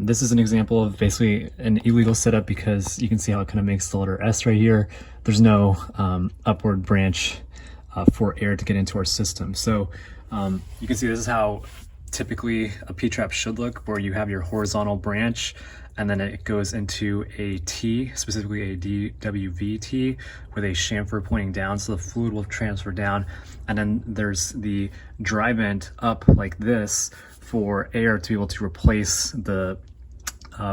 This is an example of basically an illegal setup because you can see how it kind of makes the letter S right here. There's no upward branch for air to get into our system. So you can see this is how typically a P-trap should look, where you have your horizontal branch and then it goes into a T, specifically a DWV T, with a chamfer pointing down, so the fluid will transfer down. And then there's the dry vent up like this for air to be able to replace the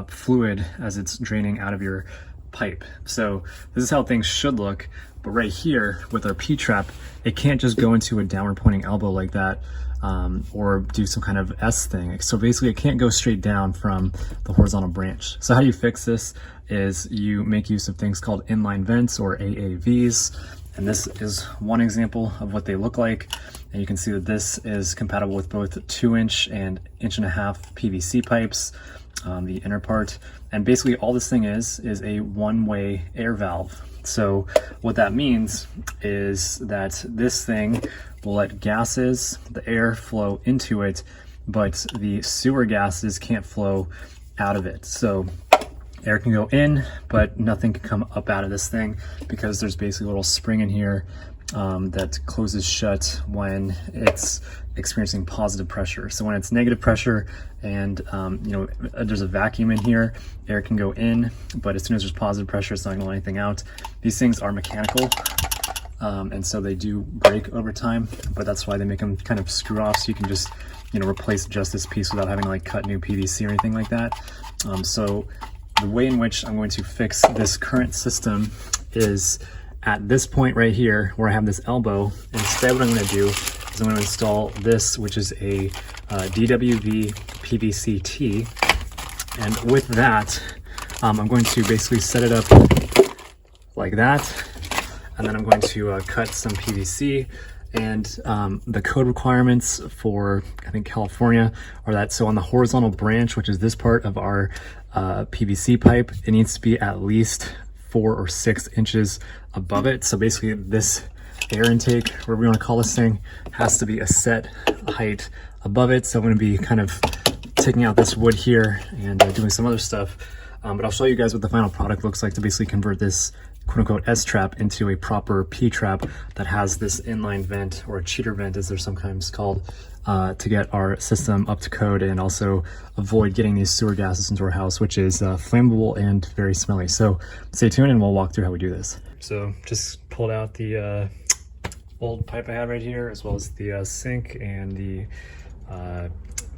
fluid as it's draining out of your pipe. So this is how things should look. But right here with our P-trap, it can't just go into a downward pointing elbow like that, or do some kind of S thing. So basically it can't go straight down from the horizontal branch. So how you fix this is you make use of things called inline vents, or AAVs. And this is one example of what they look like. And you can see that this is compatible with both 2-inch and 1.5-inch PVC pipes, the inner part. And basically all this thing is a one-way air valve. So what that means is that this thing will let gases, the air, flow into it, but the sewer gases can't flow out of it. So air can go in, but nothing can come up out of this thing because there's basically a little spring in here that closes shut when it's experiencing positive pressure. So when it's negative pressure and there's a vacuum in here, air can go in, but as soon as there's positive pressure, it's not going to let anything out. These things are mechanical, and so they do break over time, but that's why they make them kind of screw off, so you can just replace just this piece without having to like cut new PVC or anything like that. So the way in which I'm going to fix this current system is at this point right here where I have this elbow. Instead, what I'm going to do is I'm going to install this, which is a DWV PVC T. And with that, I'm going to basically set it up like that. And then I'm going to cut some PVC. And the code requirements for, I think, California are that, so on the horizontal branch, which is this part of our PVC pipe, it needs to be at least 4 or 6 inches above it. So basically this air intake, whatever we want to call this thing, has to be a set height above it. So I'm going to be kind of taking out this wood here and doing some other stuff. But I'll show you guys what the final product looks like to basically convert this quote-unquote S-trap into a proper P-trap that has this inline vent, or a cheater vent as they're sometimes called, to get our system up to code and also avoid getting these sewer gases into our house, which is flammable and very smelly. So stay tuned and we'll walk through how we do this. So just pulled out the old pipe I have right here, as well as the sink and the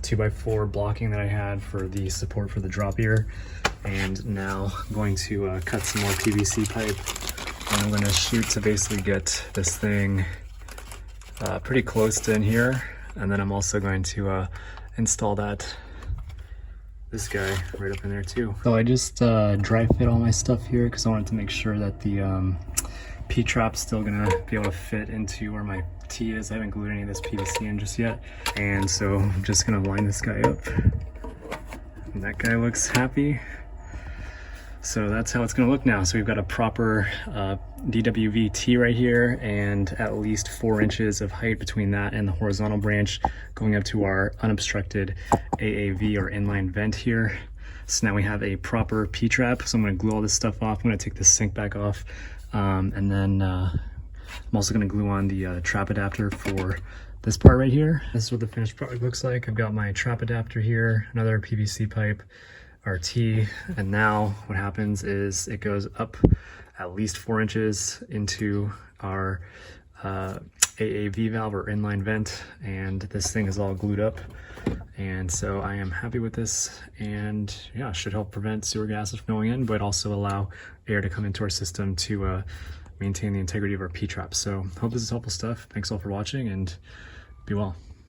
2x4 blocking that I had for the support for the drop ear. And now I'm going to cut some more PVC pipe, and I'm going to shoot to basically get this thing pretty close to in here. And then I'm also going to install this guy right up in there too. So I just dry fit all my stuff here because I wanted to make sure that the P-trap's still gonna be able to fit into where my T is. I haven't glued any of this PVC in just yet. And so I'm just gonna line this guy up. And that guy looks happy. So that's how it's going to look now. So we've got a proper DWV T right here, and at least 4 inches of height between that and the horizontal branch going up to our unobstructed AAV, or inline vent here. So now we have a proper P-trap. So I'm going to glue all this stuff off. I'm going to take this sink back off, and then I'm also going to glue on the trap adapter for this part right here. This is what the finished product looks like. I've got my trap adapter here, another PVC pipe, our T, and now what happens is it goes up at least 4 inches into our AAV valve, or inline vent, and this thing is all glued up. And so I am happy with this, and yeah, should help prevent sewer gases from going in, but also allow air to come into our system to maintain the integrity of our P-trap. So hope this is helpful stuff. Thanks all for watching, and be well.